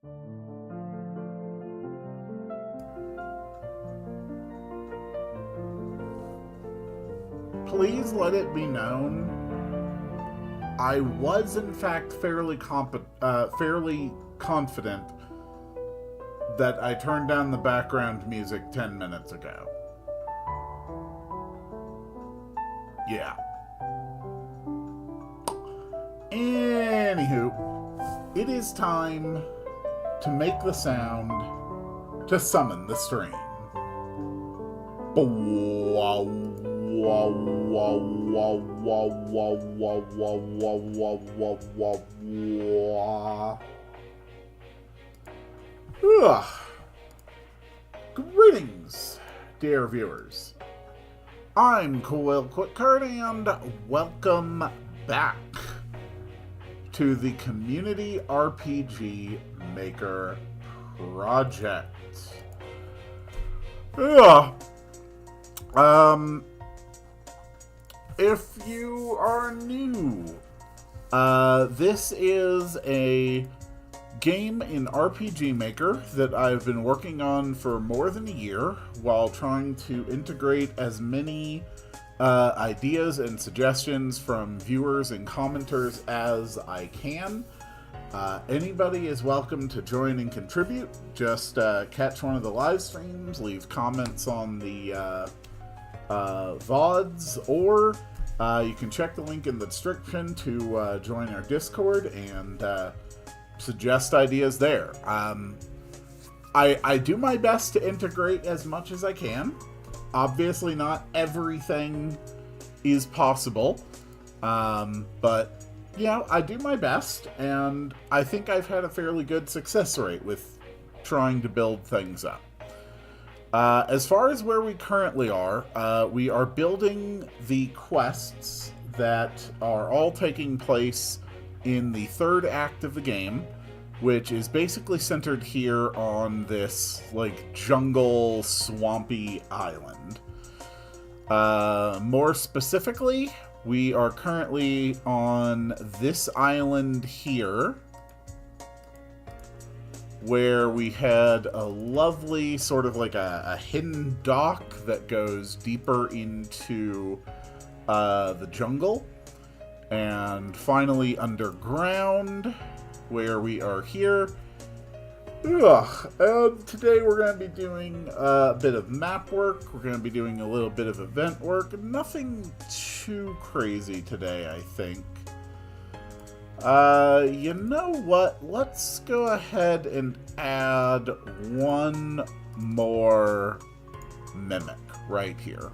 Please let it be known, I was in fact fairly confident that I turned down the background music 10 minutes ago. Yeah. Anywho, it is time to make the sound to summon the stream. Greetings, dear viewers. I'm Cool Quickcard, and welcome back to the Community RPG Maker Project. If you are new, this is a game in RPG Maker that I've been working on for more than a year while trying to integrate as many ideas and suggestions from viewers and commenters as I can. Anybody is welcome to join and contribute. Just catch one of the live streams, leave comments on the VODs, or you can check the link in the description to join our Discord and suggest ideas there. I do my best to integrate as much as I can. Obviously not everything is possible, but you know, I do my best, and I think I've had a fairly good success rate with trying to build things up. As far as where we currently are, we are building the quests that are all taking place in the third act of the game, which is basically centered here on this, like, jungle, swampy island. More specifically, we are currently on this island here, where we had a lovely sort of like a hidden dock that goes deeper into the jungle, and finally underground, where we are here. And today we're going to be doing a bit of map work. We're going to be doing a little bit of event work. Nothing too crazy today, I think. You know what? Let's go ahead and add one more mimic right here.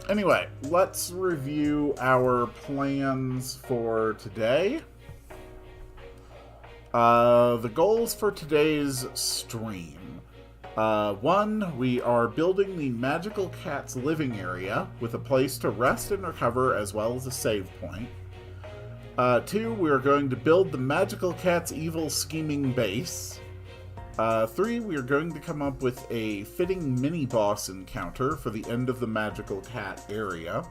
Anyway, let's review our plans for today. The goals for today's stream. 1, we are building the Magical Cat's living area with a place to rest and recover as well as a save point. 2, we are going to build the Magical Cat's evil scheming base. 3, we are going to come up with a fitting mini-boss encounter for the end of the Magical Cat area.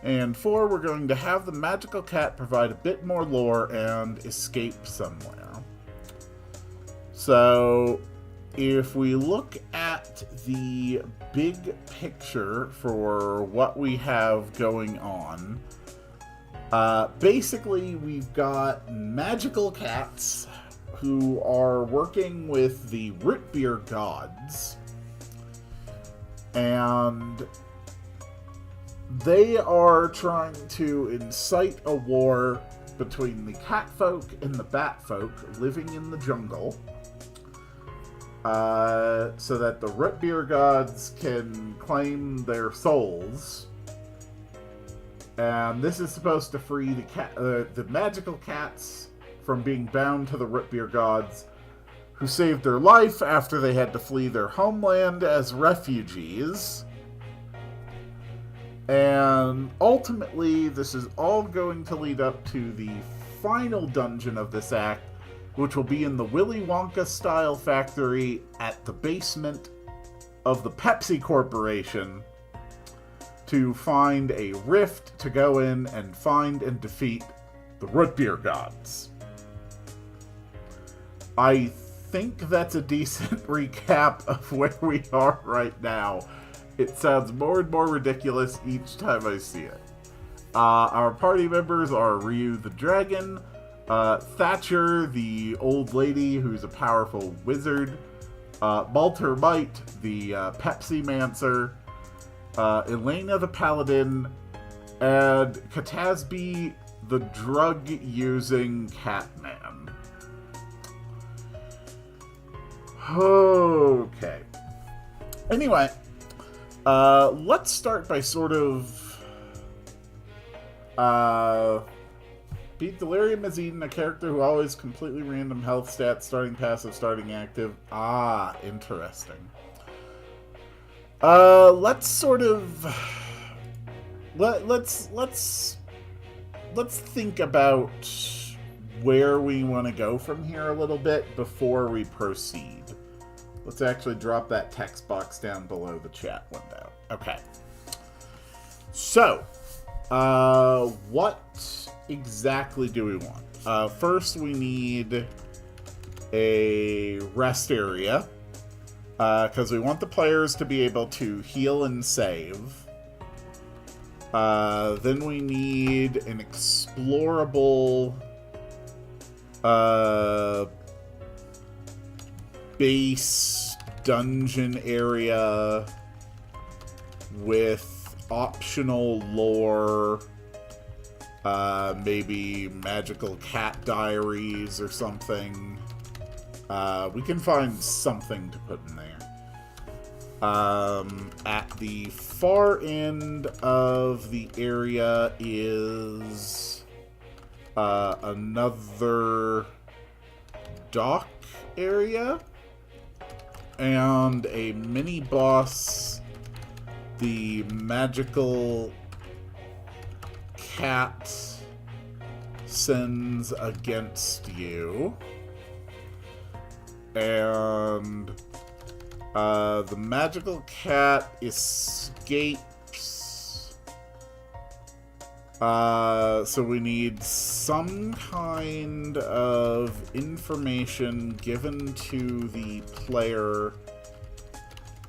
And 4, we're going to have the Magical Cat provide a bit more lore and escape somewhere. So, if we look at the big picture for what we have going on, basically we've got magical cats who are working with the root beer gods, and they are trying to incite a war between the cat folk and the bat folk living in the jungle, so that the root beer gods can claim their souls. And this is supposed to free the magical cats from being bound to the root beer gods, who saved their life after they had to flee their homeland as refugees. And ultimately, this is all going to lead up to the final dungeon of this act, which will be in the Willy Wonka-style factory at the basement of the Pepsi Corporation, to find a rift to go in and find and defeat the root beer gods. I think that's a decent recap of where we are right now. It sounds more and more ridiculous each time I see it. Our party members are Ryu the Dragon, Thatcher, the old lady who's a powerful wizard, Balter Mite, the Pepsi Mancer, Elena the Paladin, and Katasby, the drug-using Catman. Okay. Anyway, let's start by sort of... Beat Delirium is Eden, a character who always completely random health stats, starting passive, starting active. Ah, interesting. Let's sort of... Let's think about where we want to go from here a little bit before we proceed. Let's actually drop that text box down below the chat window. Okay. So, what exactly do we want? First, we need a rest area, because we want the players to be able to heal and save. Then we need an explorable base dungeon area with optional lore, maybe magical cat diaries or something. We can find something to put in there. At the far end of the area is another dock area and a mini boss, the magical cat sends against you, and the magical cat escapes. So we need some kind of information given to the player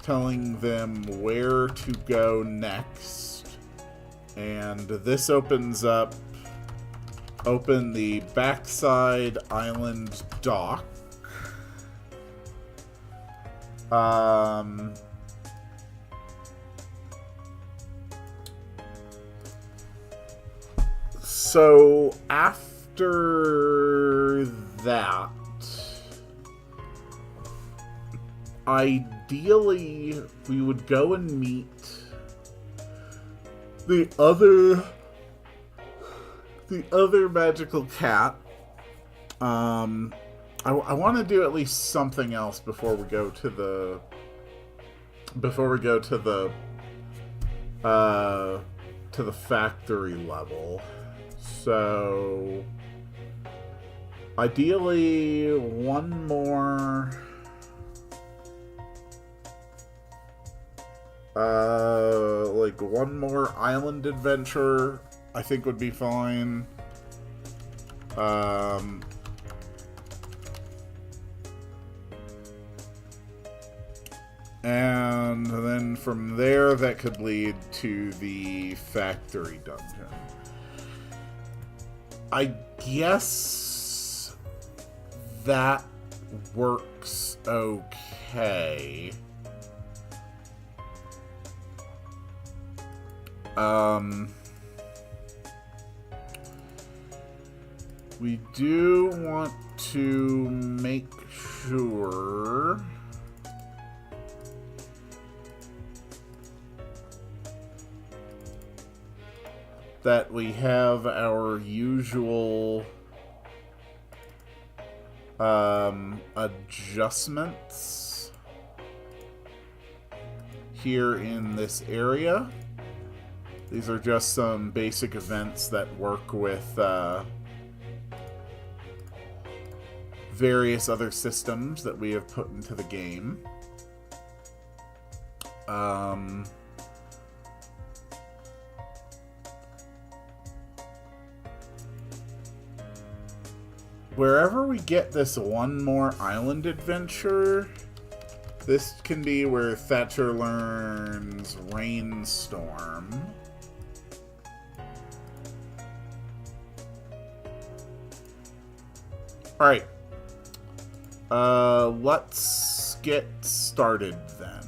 telling them where to go next. And this opens up, open the backside island dock. So after that, ideally we would go and meet the other magical cat. I want to do at least something else before we go to the factory level. So ideally one more one more island adventure I think would be fine. And then from there, that could lead to the factory dungeon. I guess that works okay. We do want to make sure that we have our usual adjustments here in this area. These are just some basic events that work with various other systems that we have put into the game. wherever we get this one more island adventure, this can be where Thatcher learns Rainstorm. Alright. Let's get started then.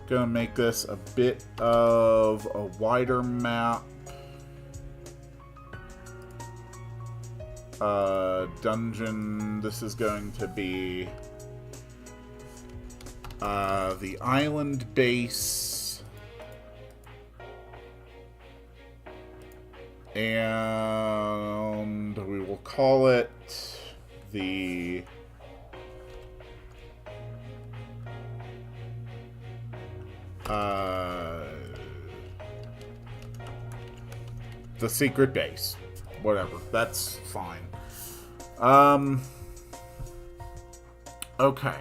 Gonna make this a bit of a wider map. Dungeon, this is going to be the island base, and we will call it the secret base. Whatever, that's fine. Okay.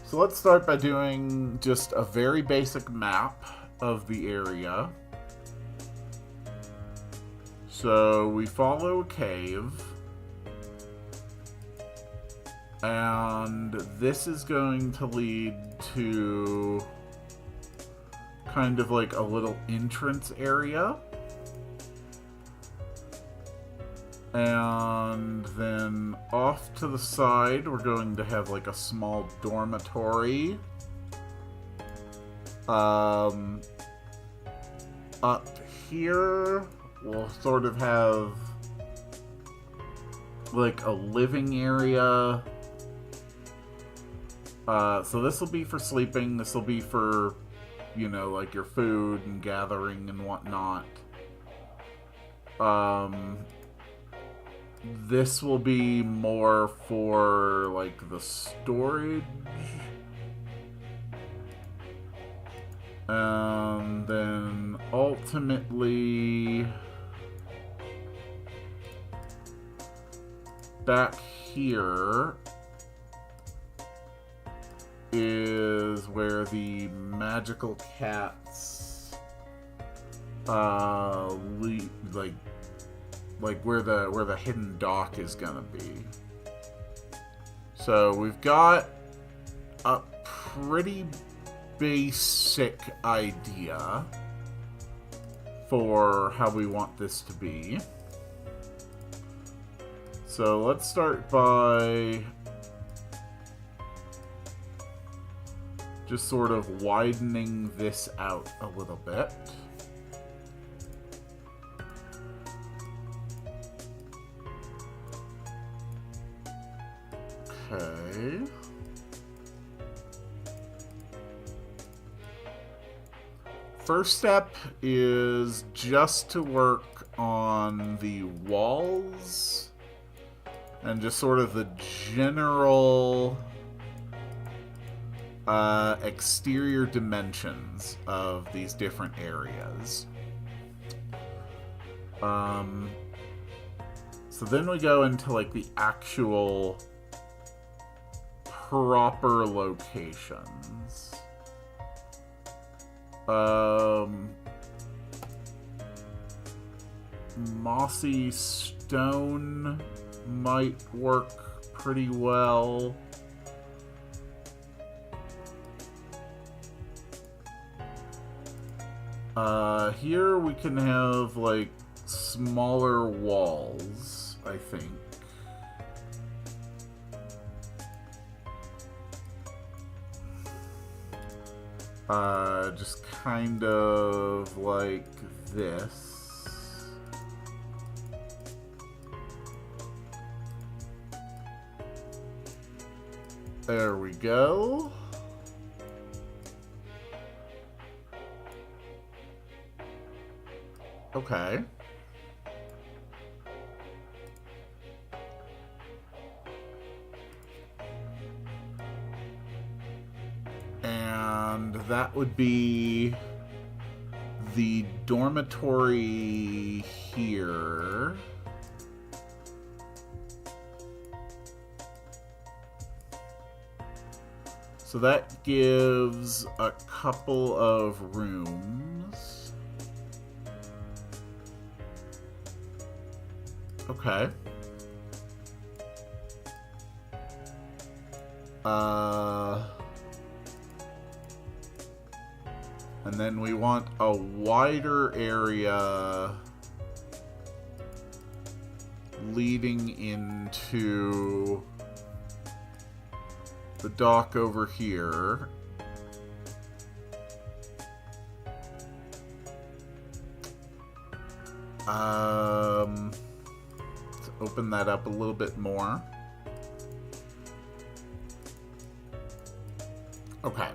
So let's start by doing just a very basic map of the area. So we follow a cave. And this is going to lead to kind of like a little entrance area. And then off to the side, we're going to have like a small dormitory. Up here, we'll sort of have like a living area. So this will be for sleeping. This will be for, you know, like your food and gathering and whatnot. This will be more for, like, the storage. And then, ultimately, back here is where the magical cats, like where the hidden dock is gonna be. So we've got a pretty basic idea for how we want this to be. So let's start by just sort of widening this out a little bit. Okay. First step is just to work on the walls and just sort of the general exterior dimensions of these different areas. So then we go into like the actual proper locations. Mossy stone might work pretty well. Here we can have like smaller walls, I think. Just kind of like this. There we go. Okay. And that would be the dormitory here. So that gives a couple of rooms. Okay. And then we want a wider area leading into the dock over here. Let's open that up a little bit more. Okay.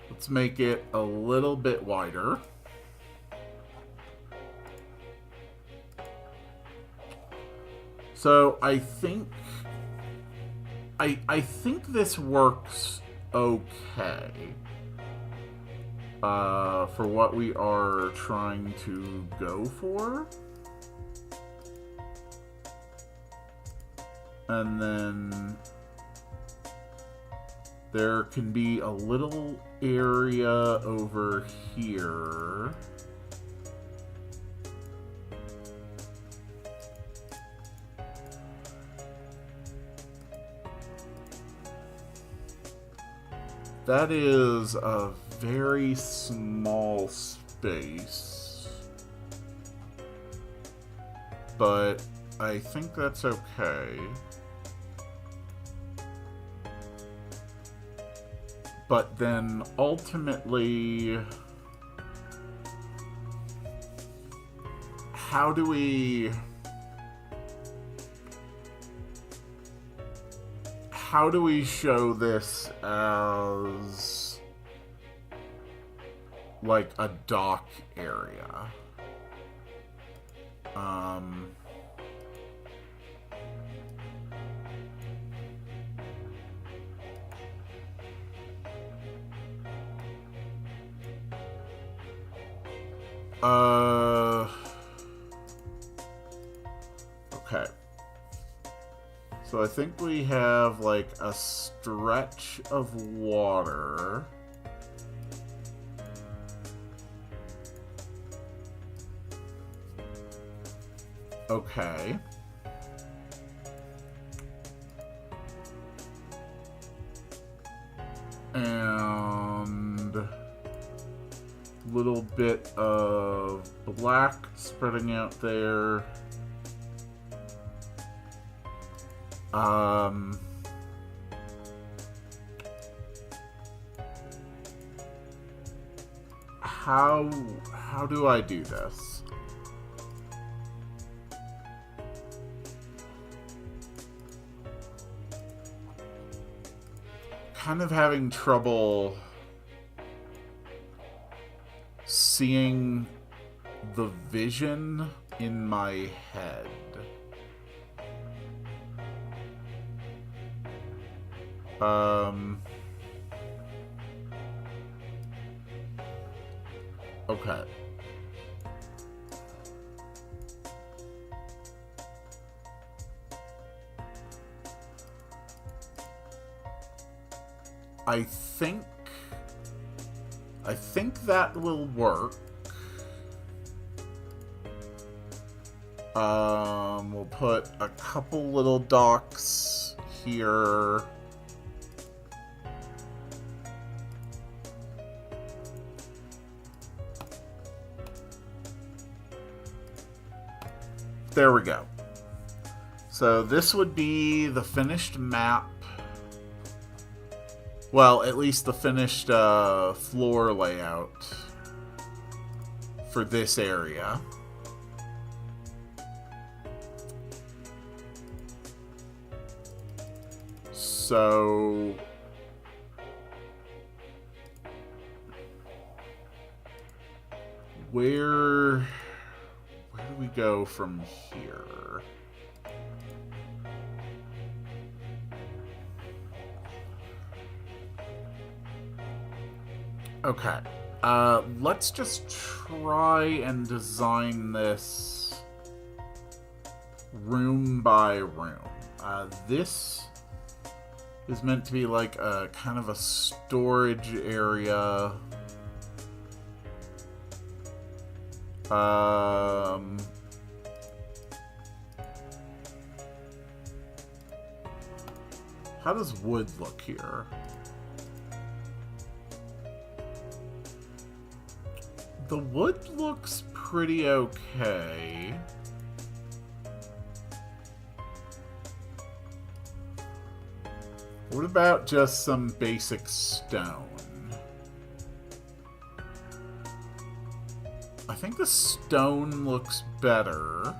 Let's make it a little bit wider. So I think this works okay for what we are trying to go for. And then there can be a little area over here. That is a very small space, but I think that's okay. But then ultimately, how do we show this as like a dock area? Okay. So I think we have like a stretch of water. Okay. And a little bit of black spreading out there. How do I do this? Kind of having trouble seeing the vision in my head. Okay. I think that will work. We'll put a couple little docks here. There we go. So this would be the finished map. Well, at least the finished floor layout for this area. So where do we go from here? Okay, let's just try and design this room by room. This is meant to be like a kind of a storage area. How does wood look here? The wood looks pretty okay. What about just some basic stone? I think the stone looks better.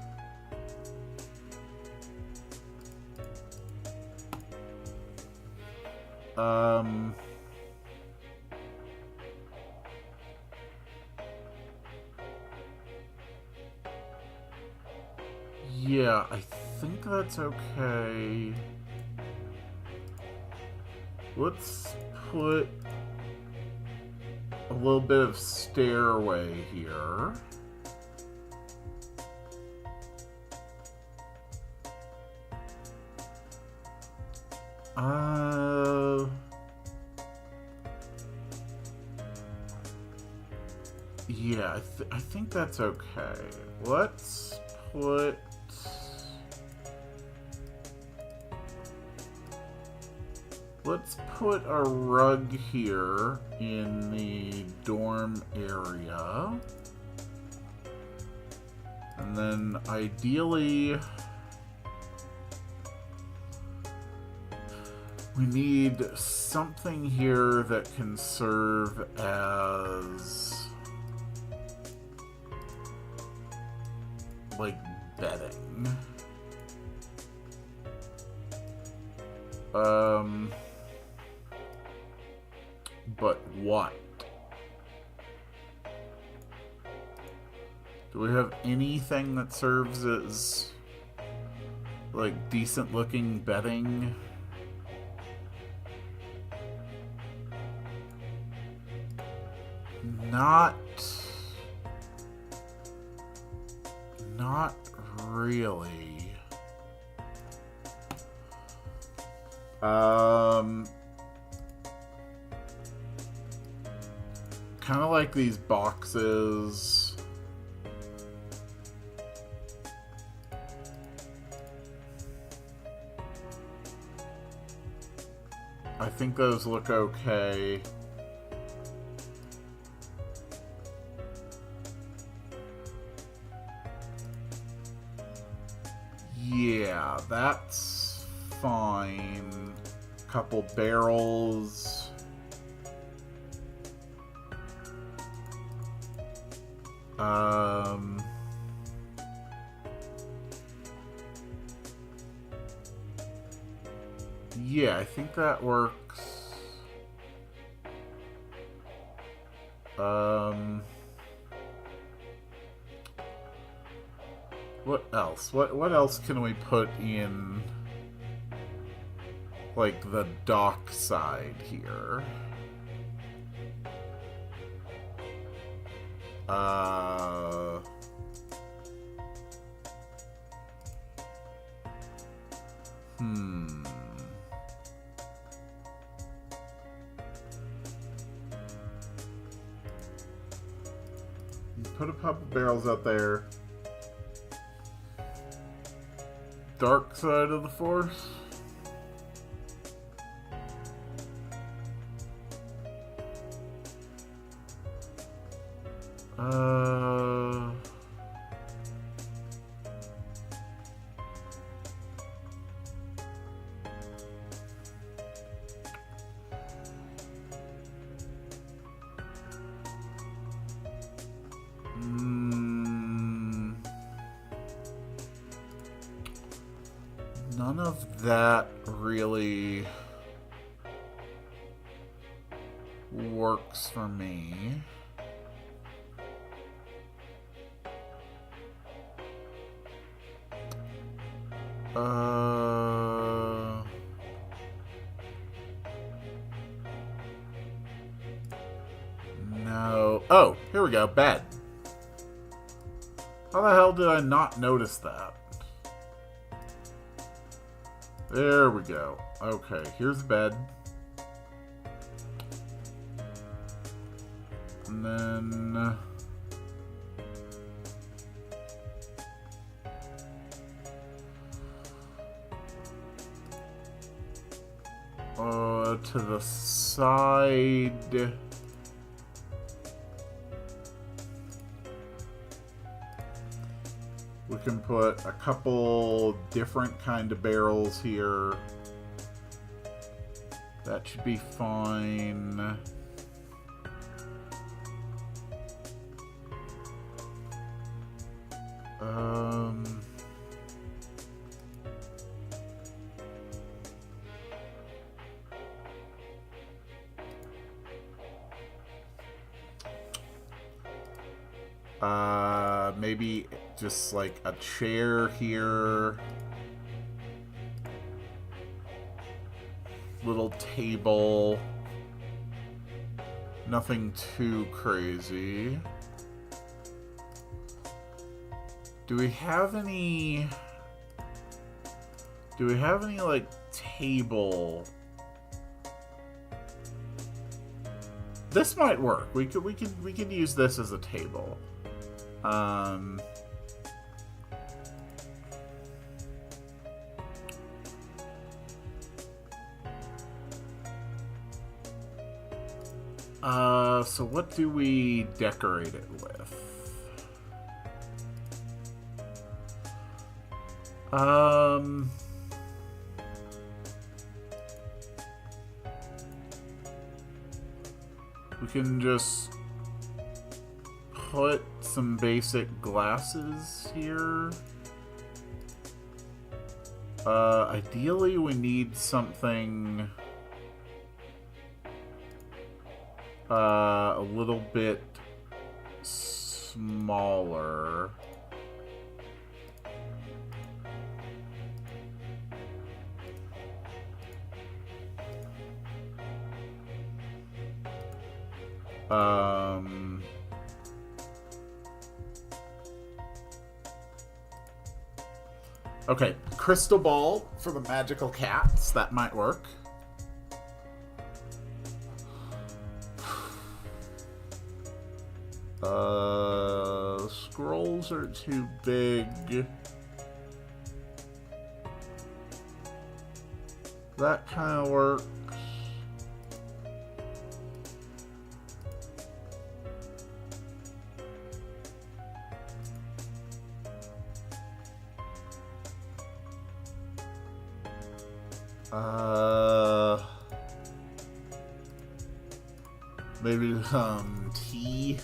Yeah, I think that's okay. Let's put a little bit of stairway here. Yeah, I think that's okay. Let's put... Let's put a rug here in the dorm area. And then ideally... we need something here that can serve as... like bedding. But what? Do we have anything that serves as like decent looking bedding? Not really. Kind of like these boxes. I think those look okay. Yeah, that's fine. Couple barrels. Yeah, I think that works. What else? What else can we put in, like, the dock side here? Put a couple barrels out there. Dark side of the force. None of that really works for me. No. Oh, here we go. Bed. How the hell did I not notice that? There we go. Okay, here's the bed. And then... To the side. We can put a couple different kind of barrels here. That should be fine. Maybe just like a chair here. Little table. Nothing too crazy. Do we have any like table? This might work. We could use this as a table. So what do we decorate it with? We can just put some basic glasses here. Ideally we need something a little bit smaller. Okay, crystal ball for the magical cats. That might work. Scrolls are too big. That kind of works. Maybe some tea.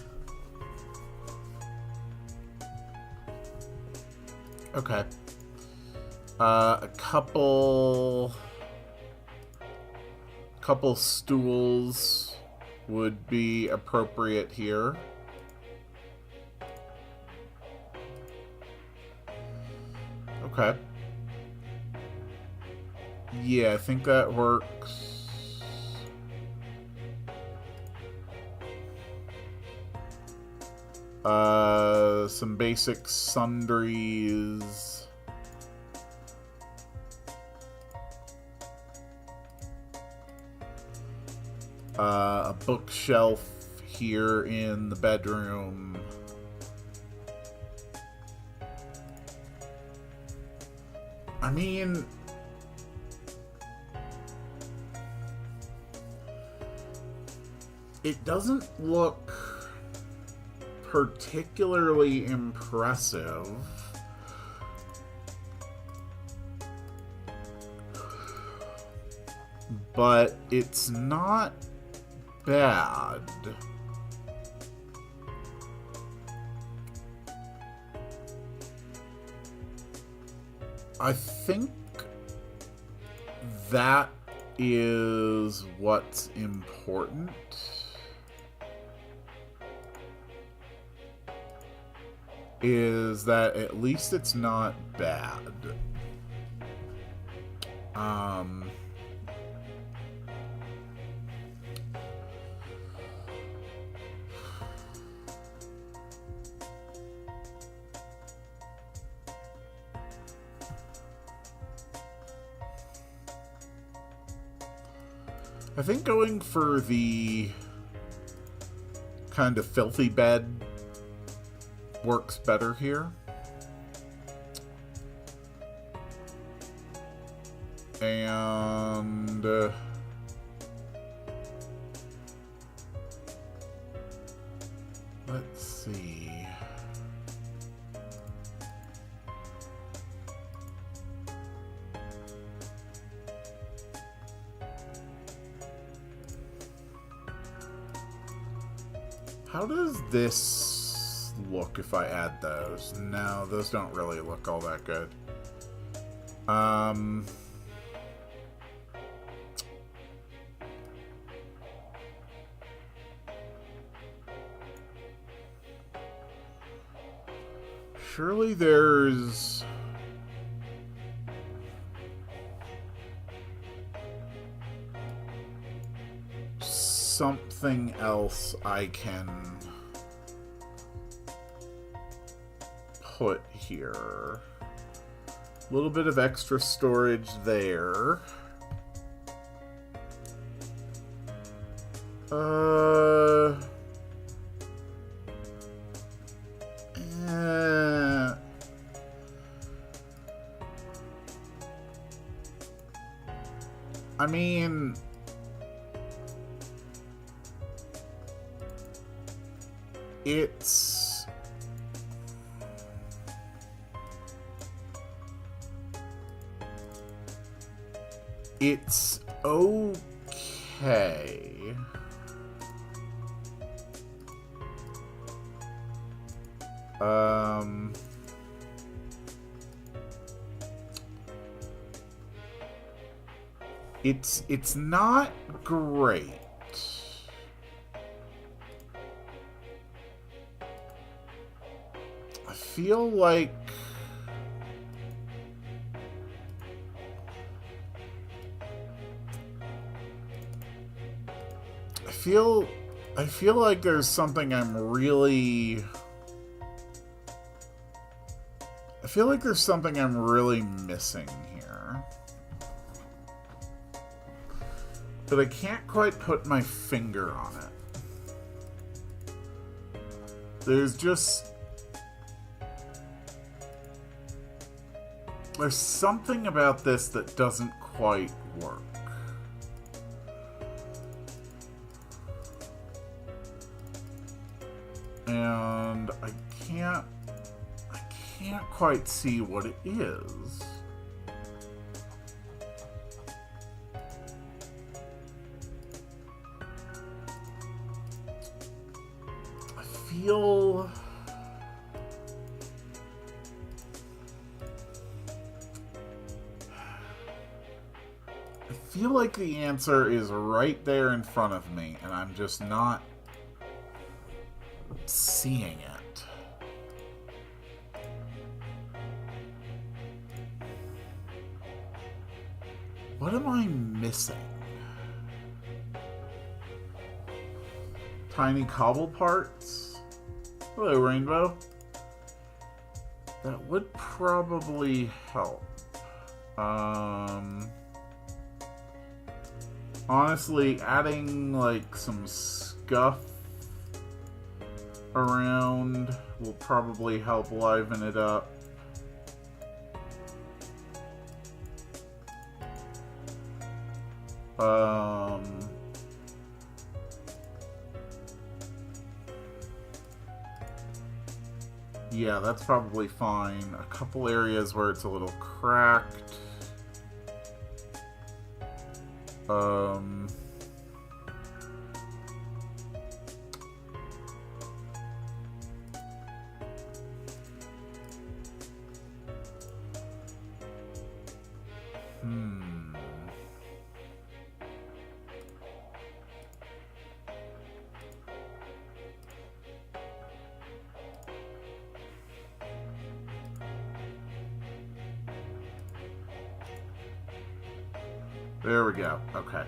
Okay. A couple stools would be appropriate here. Okay. Yeah, I think that works. Some basic sundries. A bookshelf here in the bedroom. I mean, it doesn't look particularly impressive, but it's not bad. I think that is what's important. Is that at least it's not bad. I think going for the kind of filthy bed works better here. And Let's see. How does this look if I add those? No, those don't really look all that good. Surely there's... something else I can put here. A little bit of extra storage there. I mean, it's okay. It's not great. I feel like I feel like there's something I'm really missing here. But I can't quite put my finger on it. There's something about this that doesn't quite work. And I can't quite see what it is. I feel like the answer is right there in front of me, and I'm just not seeing it. What am I missing? Tiny cobble parts? Hello, Rainbow. That would probably help. Honestly, adding like some scuff around will probably help liven it up. Yeah, that's probably fine. A couple areas where it's a little cracked. There we go. Okay.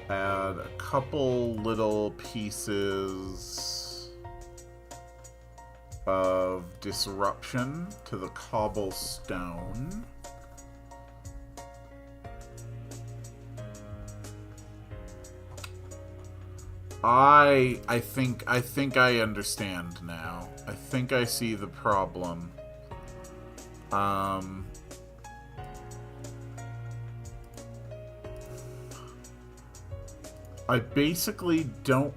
Add a couple little pieces of disruption to the cobblestone. I think I understand now. I think I see the problem. I basically don't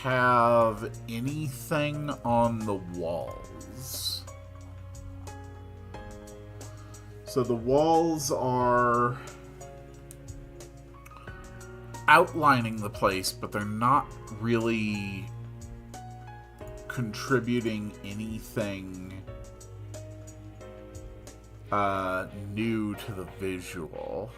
have anything on the walls. So the walls are outlining the place, but they're not really contributing anything new to the visual.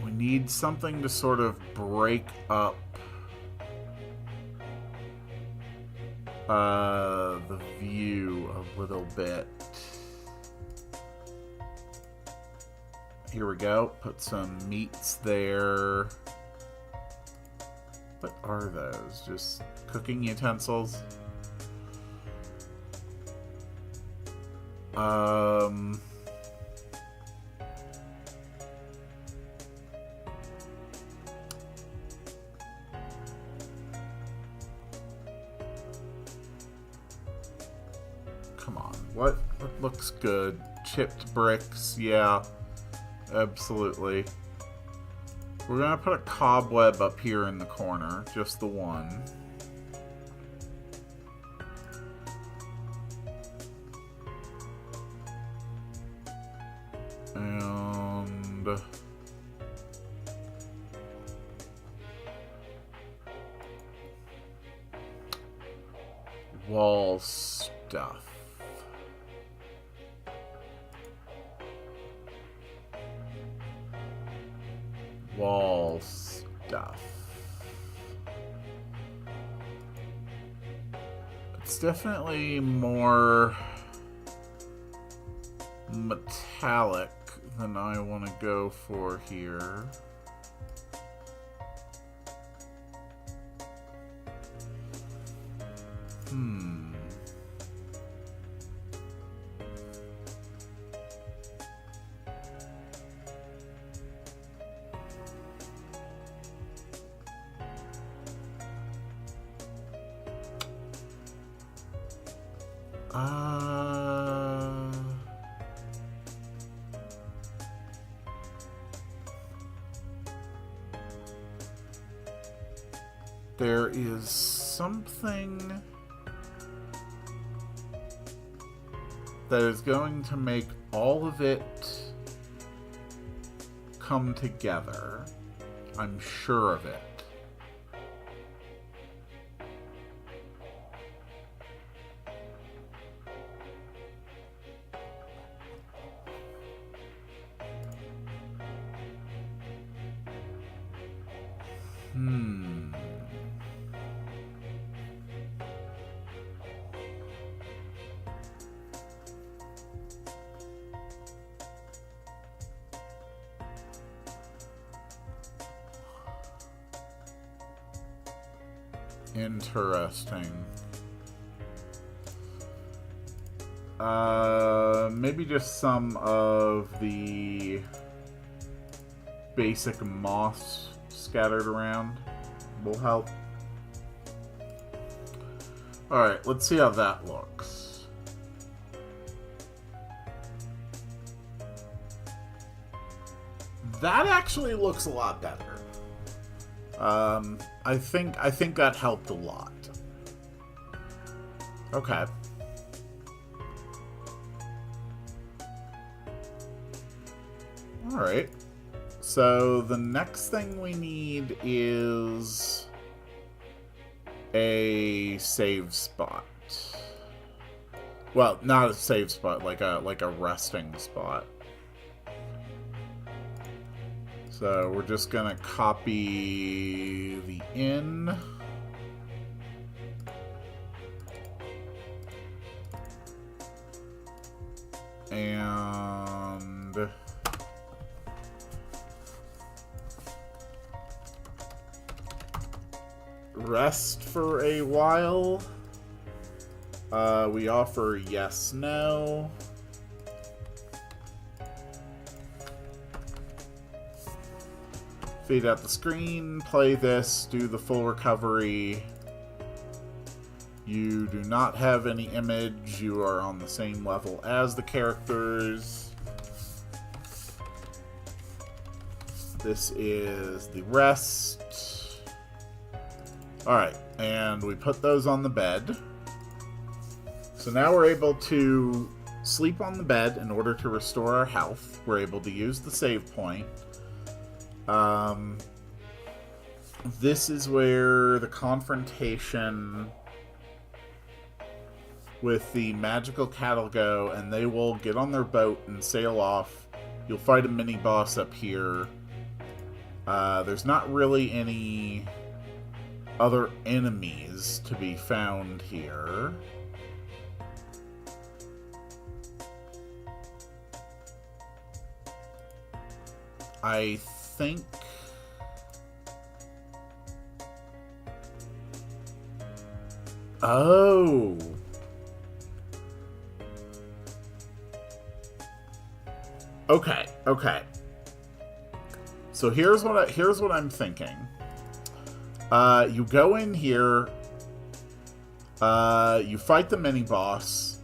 We need something to sort of break up the view a little bit. Here we go. Put some meats there. What are those? Just cooking utensils? Come on. What looks good? Chipped bricks, yeah. Absolutely. We're gonna put a cobweb up here in the corner, just the one. And wall stuff. Wall stuff. It's definitely more metallic than I want to go for here. There is something that is going to make all of it come together. I'm sure of it. Interesting. Maybe just some of the basic moss scattered around will help. Alright, let's see how that looks. That actually looks a lot better. I think that helped a lot. Okay. Alright. So the next thing we need is a save spot. Well, not a save spot, like a resting spot. So we're just gonna copy the inn. And rest for a while. We offer yes, no. Fade out the screen, play this, do the full recovery. You do not have any image. You are on the same level as the characters. This is the rest. Alright, and we put those on the bed. So now we're able to sleep on the bed in order to restore our health. We're able to use the save point. This is where the confrontation with the magical cattle go, and they will get on their boat and sail off. You'll fight a mini-boss up here. There's not really any other enemies to be found here. I think... Oh! Okay, okay. So here's what I'm thinking. You go in here, you fight the mini-boss,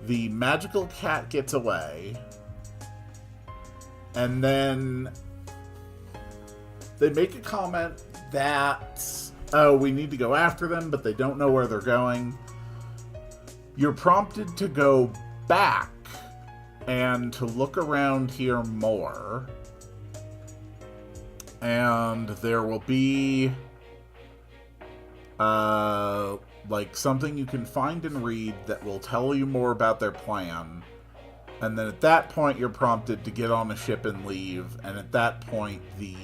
the magical cat gets away, and then they make a comment that, oh, we need to go after them, but they don't know where they're going. You're prompted to go back and to look around here more. And there will be like something you can find and read that will tell you more about their plan. And then at that point you're prompted to get on a ship and leave. And at that point the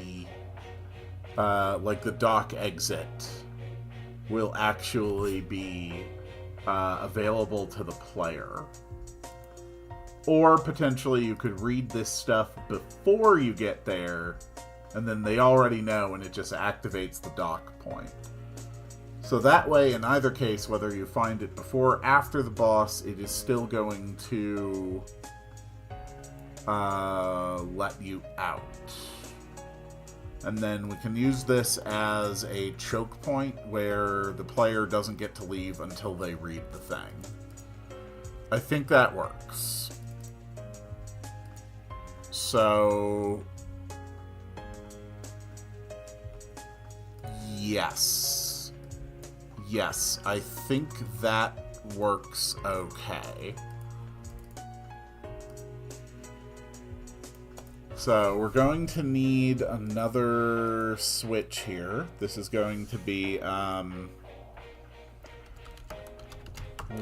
like the dock exit will actually be available to the player. Or potentially you could read this stuff before you get there, and then they already know, and it just activates the dock point. So that way, in either case, whether you find it before or after the boss, it is still going to let you out. And then we can use this as a choke point where the player doesn't get to leave until they read the thing. I think that works. So... Yes. Yes, I think that works okay. So we're going to need another switch here. This is going to be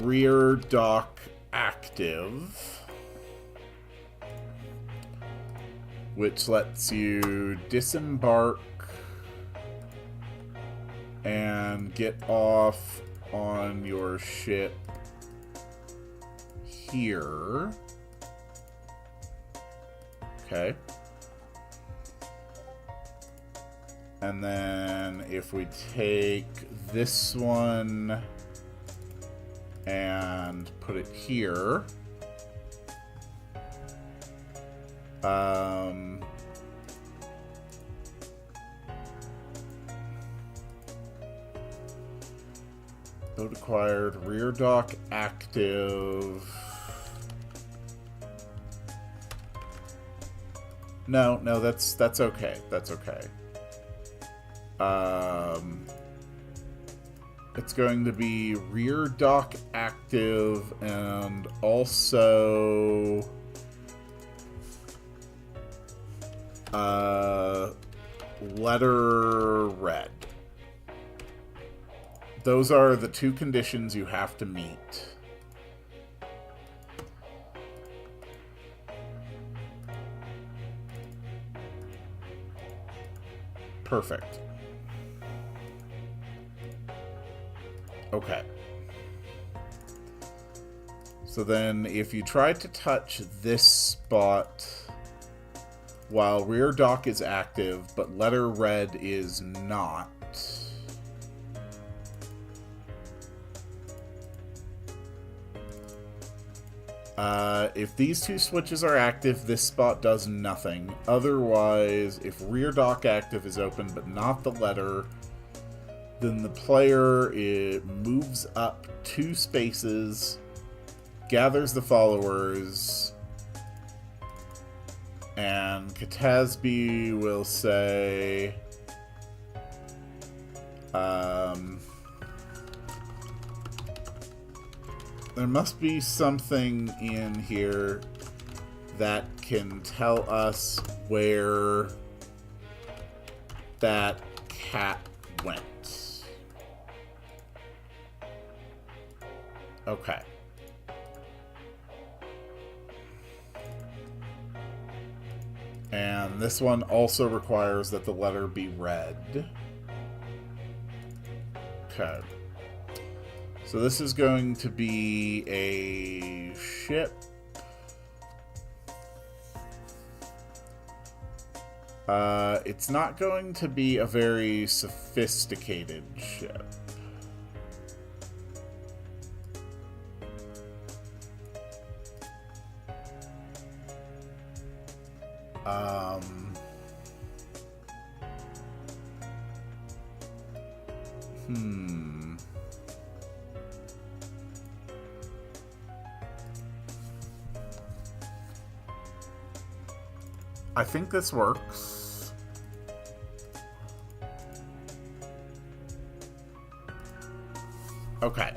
rear dock active, which lets you disembark and get off on your ship here. Okay. And then if we take this one and put it here, boat acquired, rear dock active. No, that's okay. That's okay. It's going to be rear dock active and also letter red. Those are the two conditions you have to meet. Perfect. Okay. So then if you try to touch this spot while rear dock is active, but letter red is not, if these two switches are active, this spot does nothing. Otherwise, if rear dock active is open but not the letter, then the player moves up 2 spaces, gathers the followers, and Katasby will say, there must be something in here that can tell us where that cat went. Okay. And this one also requires that the letter be read. Okay. So this is going to be a ship. It's not going to be a very sophisticated ship. I think this works. Okay.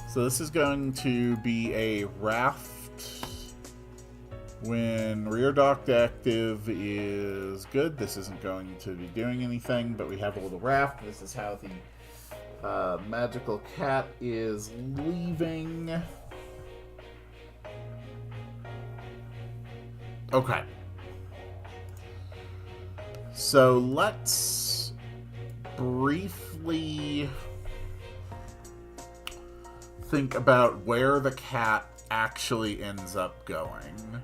So this is going to be a raft. When rear docked active is good, this isn't going to be doing anything, but we have a little raft. This is how the magical cat is leaving. Okay. So let's briefly think about where the cat actually ends up going.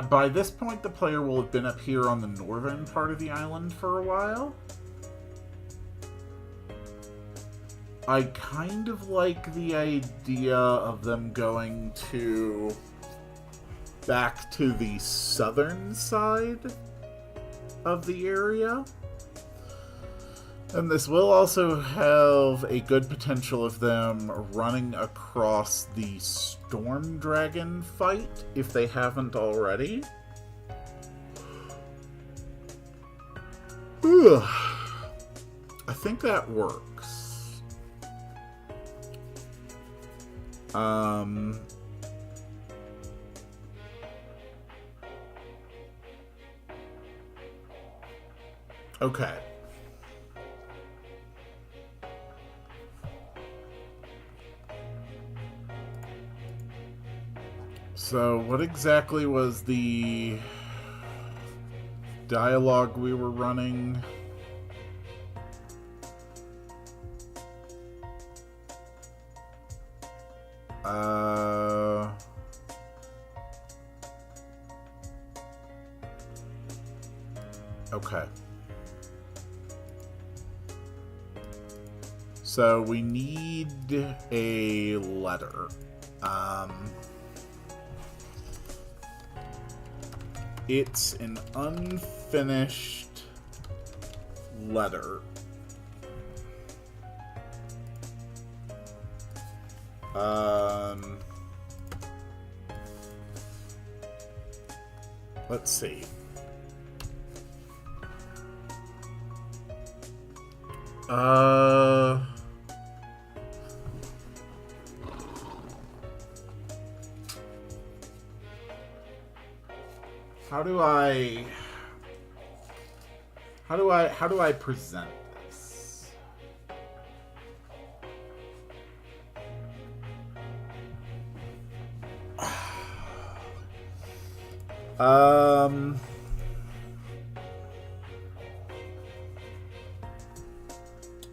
By this point, the player will have been up here on the northern part of the island for a while. I kind of like the idea of them going back to the southern side of the area. And this will also have a good potential of them running across the Storm Dragon fight, if they haven't already. Ugh. I think that works. Okay. So, what exactly was the dialogue we were running? Okay. So, we need a letter. It's an unfinished letter. Let's see. How do I present this?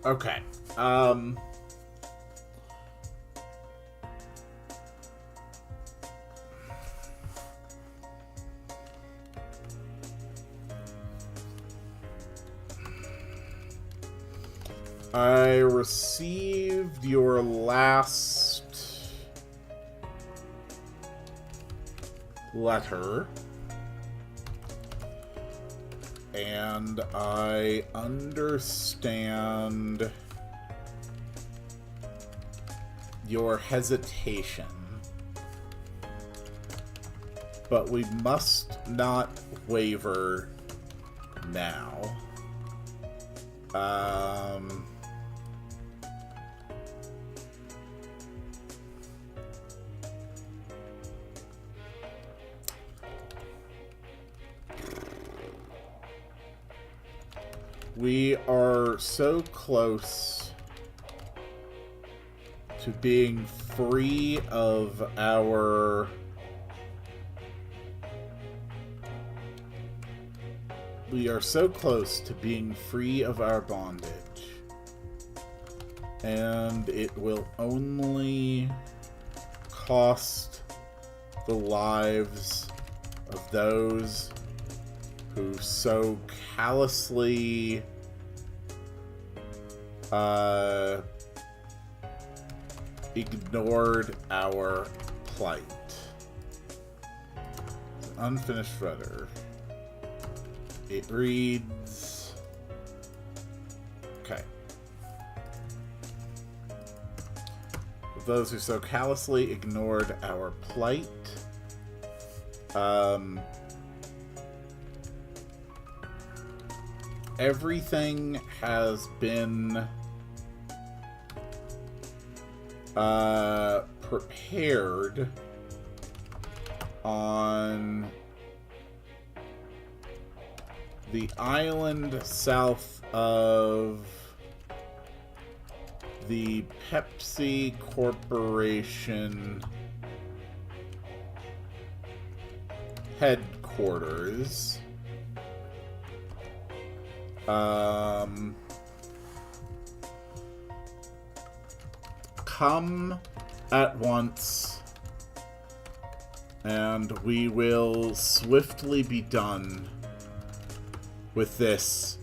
Okay. I received your last letter, and I understand your hesitation, but we must not waver now. We are so close to being free of our... We are so close to being free of our bondage. And it will only cost the lives of those who so callously ignored our plight. It's an unfinished letter. It reads... Okay. Those who so callously ignored our plight. Everything has been prepared on the island south of the Pepsi Corporation headquarters. Come at once, and we will swiftly be done with this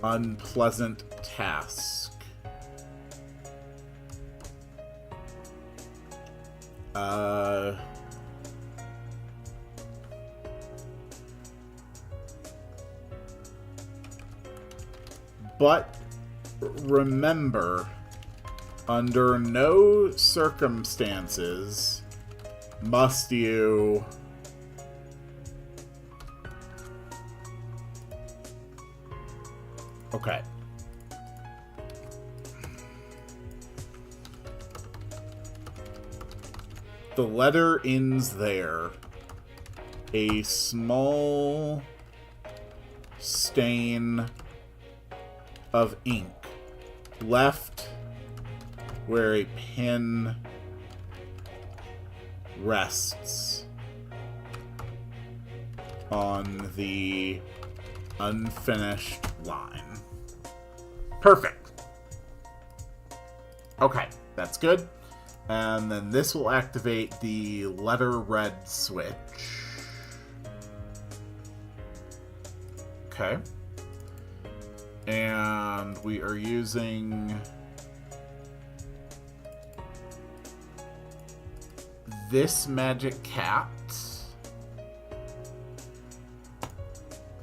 unpleasant task. But remember, under no circumstances must you okay. The letter ends there. A small stain of ink left where a pen rests on the unfinished line. Perfect. Okay, that's good. And then this will activate the letter red switch. Okay. And we are using this magic cat.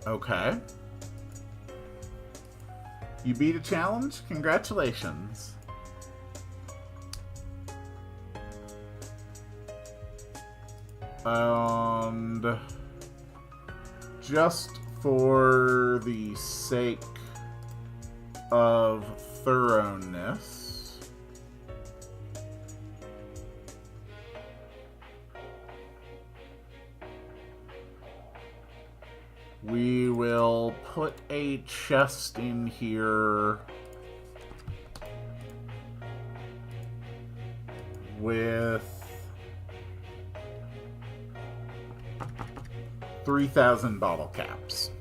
Okay. You beat a challenge? Congratulations. And just for the sake of thoroughness, we will put a chest in here with 3,000 bottle caps.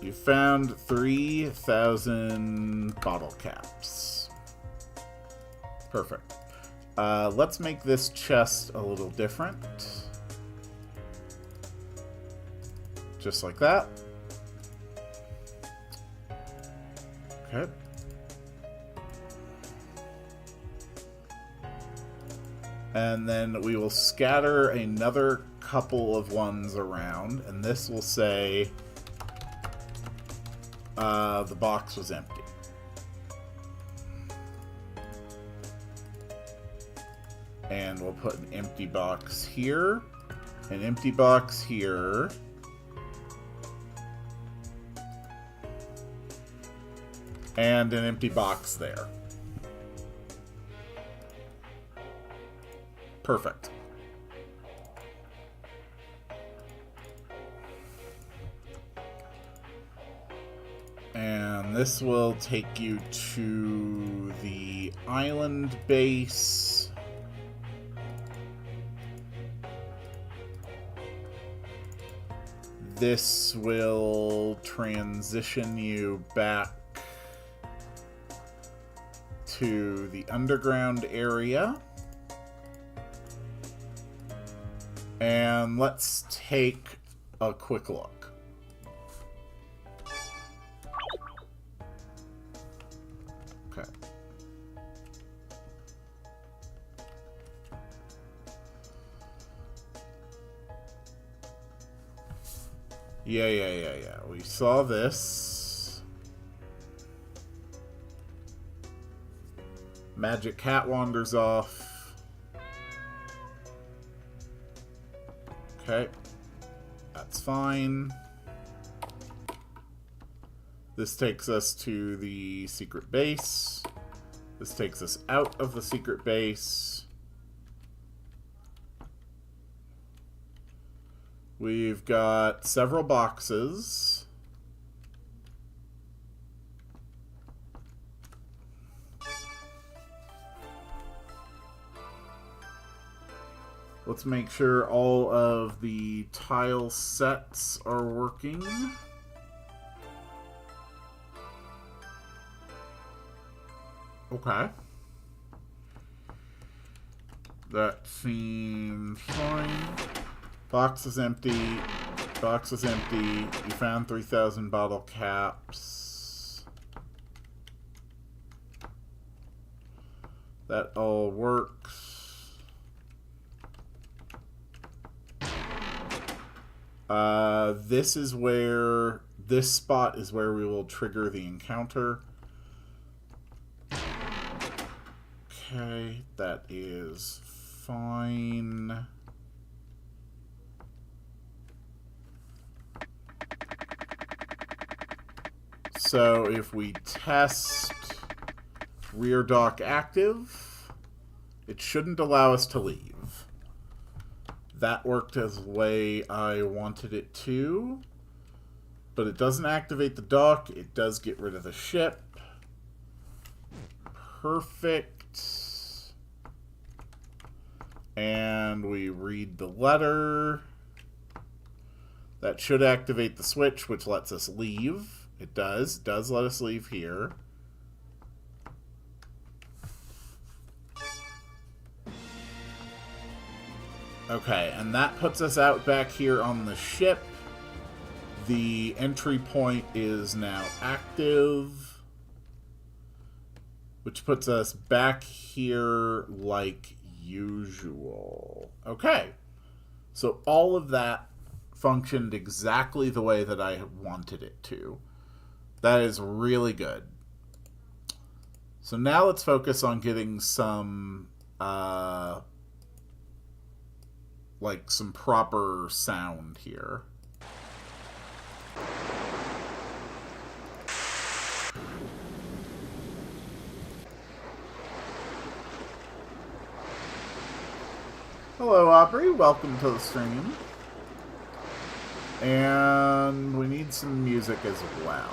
You found 3,000 bottle caps. Perfect. Let's make this chest a little different. Just like that. Okay. And then we will scatter another couple of ones around, and this will say the box was empty. And we'll put an empty box here, an empty box here, and an empty box there. Perfect. And this will take you to the island base. This will transition you back to the underground area. And let's take a quick look. Okay. Yeah. We saw this. Magic cat wanders off. Okay. That's fine. This takes us to the secret base. This takes us out of the secret base. We've got several boxes. Let's make sure all of the tile sets are working. Okay. That seems fine. Box is empty. Box is empty. You found 3,000 bottle caps. That all works. This is where, this spot is where we will trigger the encounter. Okay, that is fine. So if we test rear dock active, it shouldn't allow us to leave. That worked as the way I wanted it to, but it doesn't activate the dock. It does get rid of the ship. Perfect. And we read the letter. That should activate the switch, which lets us leave. It does. It does let us leave here. Okay, and that puts us out back here on the ship. The entry point is now active, which puts us back here like usual. Okay, so all of that functioned exactly the way that I wanted it to. That is really good. So now let's focus on getting some like some proper sound here. Hello, Aubrey. Welcome to the stream. And we need some music as well.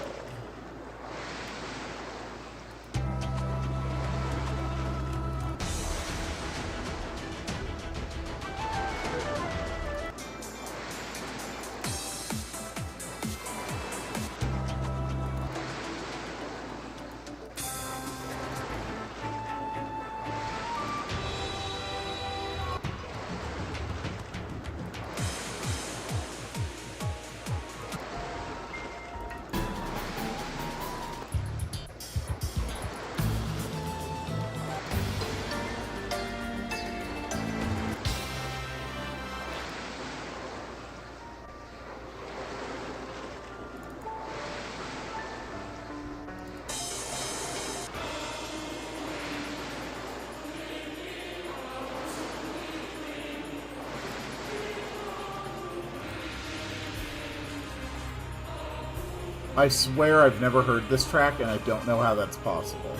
I swear I've never heard this track, and I don't know how that's possible.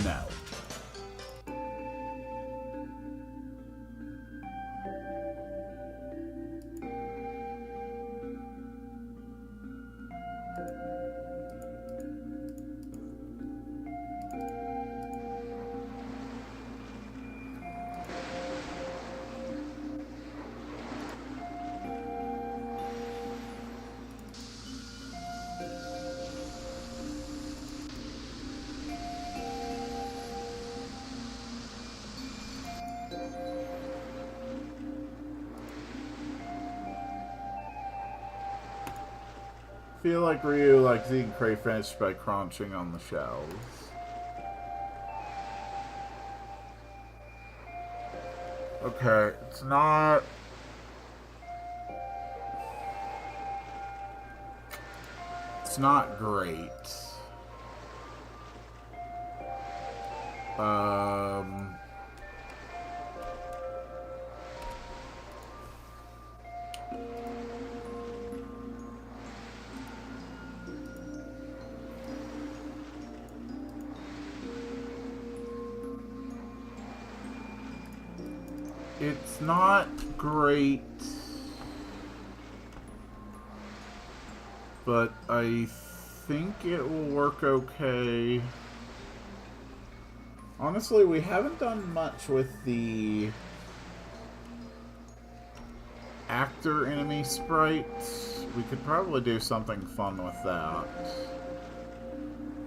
No. Feel like Ryu likes eating crayfish by crunching on the shells. Okay, it's not... It's not great. It's not great, but I think it will work okay. Honestly, we haven't done much with the actor enemy sprites. We could probably do something fun with that.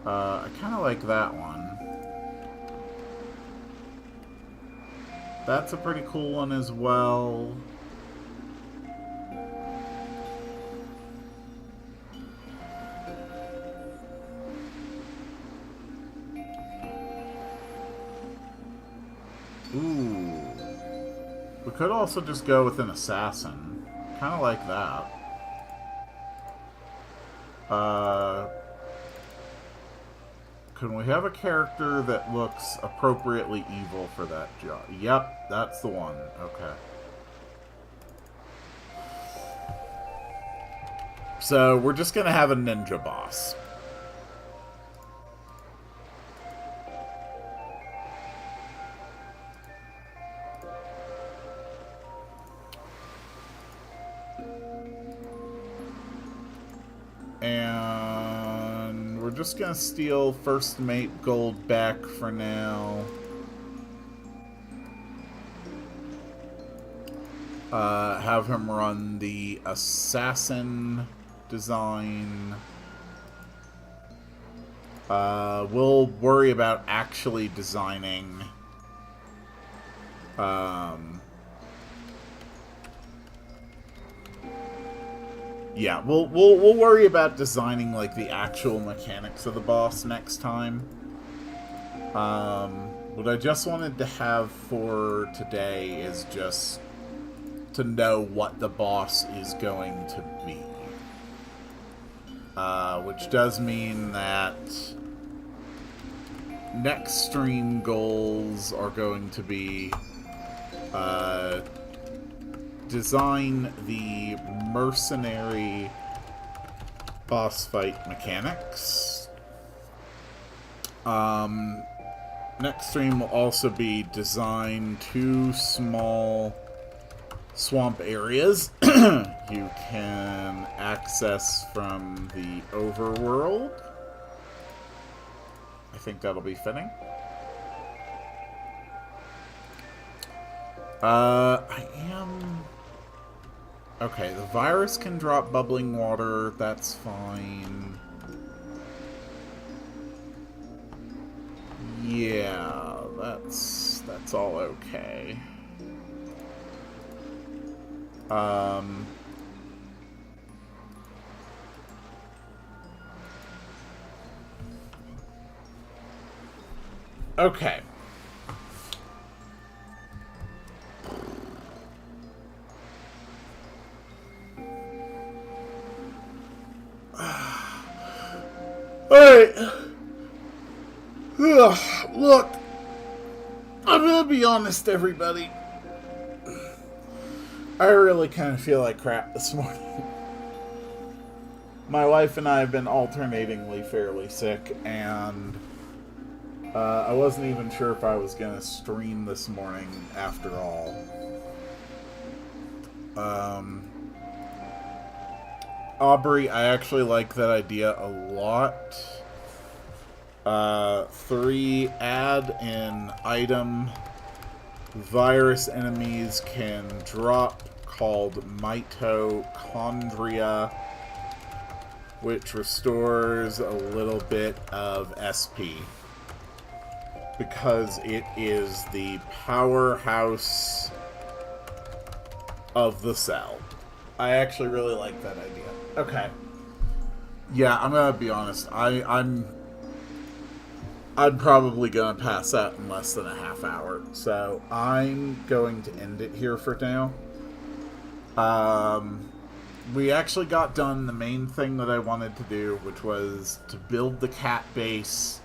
I kind of like that one. That's a pretty cool one as well. Ooh. We could also just go with an assassin. Kind of like that. Can we have a character that looks appropriately evil for that job? Yep, that's the one. Okay. So, we're just gonna have a ninja boss. And we're just gonna steal First Mate Gold back for now. Have him run the assassin design. We'll worry about actually designing yeah, we'll worry about designing like the actual mechanics of the boss next time. What I just wanted to have for today is just to know what the boss is going to be. Which does mean that next stream goals are going to be design the mercenary boss fight mechanics. Next stream will also be design 2 small swamp areas you can access from the overworld. I think that'll be fitting. I am... Okay, the virus can drop bubbling water, that's fine. Yeah, that's all okay. Okay. Alright. Look, I'm gonna be honest, everybody. I really kind of feel like crap this morning. My wife and I have been alternatingly fairly sick, and I wasn't even sure if I was going to stream this morning after all. Aubrey, I actually like that idea a lot. 3, add an item virus enemies can drop called mitochondria, which restores a little bit of SP, because it is the powerhouse of the cell. I actually really like that idea. Okay. Yeah, I'm gonna be honest. I'm probably gonna pass out in less than a half hour, so I'm going to end it here for now. We actually got done the main thing that I wanted to do, which was to build the cat base,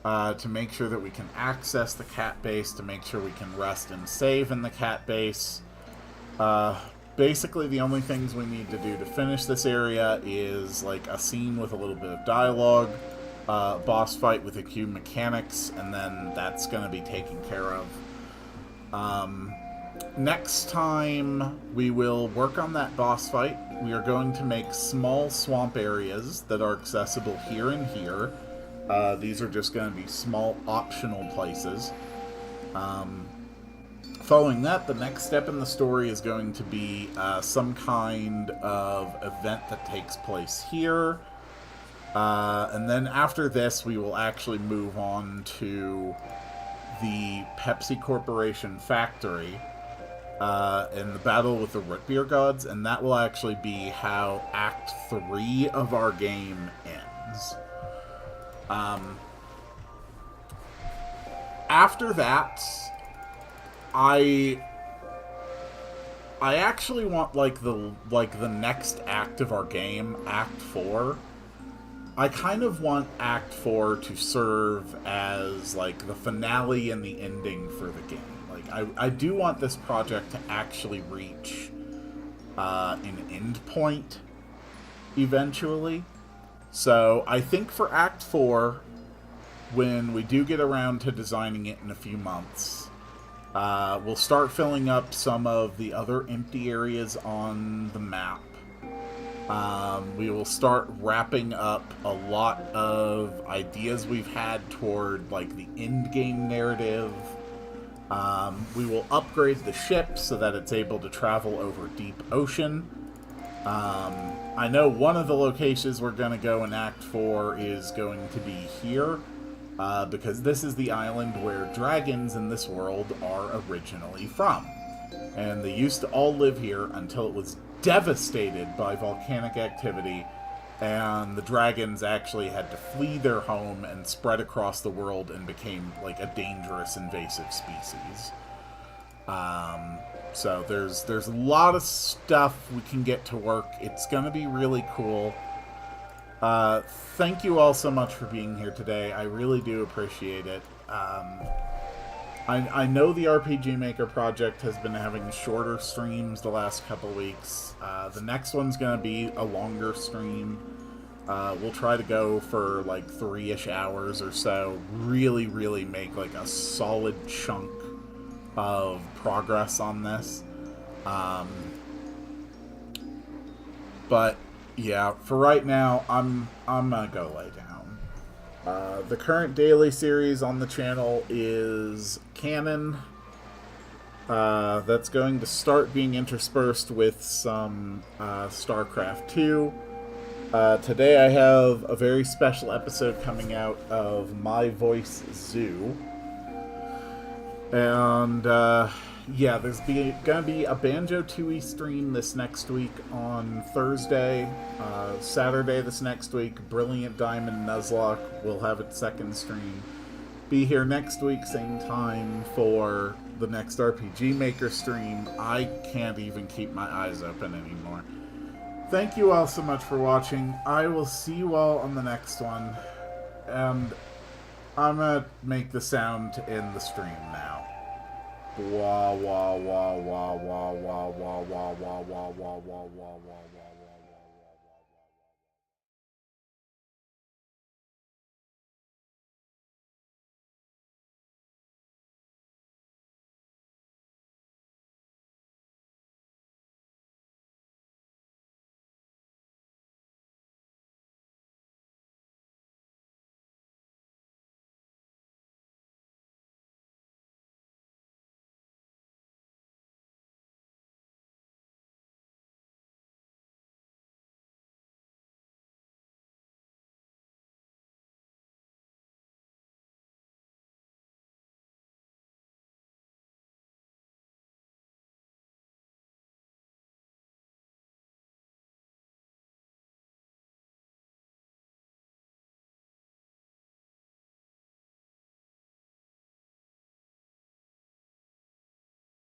to make sure that we can access the cat base, to make sure we can rest and save in the cat base. Basically, the only things we need to do to finish this area is like a scene with a little bit of dialogue, boss fight with acute mechanics, and then that's going to be taken care of. Next time, we will work on that boss fight. We are going to make small swamp areas that are accessible here and here. These are just going to be small optional places. Following that, the next step in the story is going to be some kind of event that takes place here. And then after this, we will actually move on to the Pepsi Corporation factory and the battle with the root beer gods, and that will actually be how Act 3 of our game ends. After that, I actually want the next act of our game, Act 4. I kind of want Act 4 to serve as like the finale and the ending for the game. Like I do want this project to actually reach an end point eventually. So I think for Act 4, when we do get around to designing it in a few months, we'll start filling up some of the other empty areas on the map. We will start wrapping up a lot of ideas we've had toward like the end game narrative. We will upgrade the ship so that it's able to travel over deep ocean. I know one of the locations we're going to go in Act 4 is going to be here, because this is the island where dragons in this world are originally from. And they used to all live here until it was devastated by volcanic activity, and the dragons actually had to flee their home and spread across the world and became like a dangerous invasive species. So there's a lot of stuff we can get to work. It's gonna be really cool. Thank you all so much for being here today. I really do appreciate it. I know the RPG Maker project has been having shorter streams the last couple weeks. The next one's going to be a longer stream. We'll try to go for like 3-ish hours or so. Really, really make like a solid chunk of progress on this. But yeah, for right now, I'm gonna go lay down. The current daily series on the channel is canon. That's going to start being interspersed with some StarCraft 2. Today I have a very special episode coming out of My Voice Zoo. And yeah, there's going to be a Banjo-Tooie stream this next week on Thursday. Saturday this next week, Brilliant Diamond Nuzlocke will have its second stream. Be here next week, same time, for the next RPG Maker stream. I can't even keep my eyes open anymore. Thank you all so much for watching. I will see you all on the next one. And I'm gonna make the sound in the stream now. Wah wah wah wah wah wah wah wah wah wah wah wah wah wah wah wah.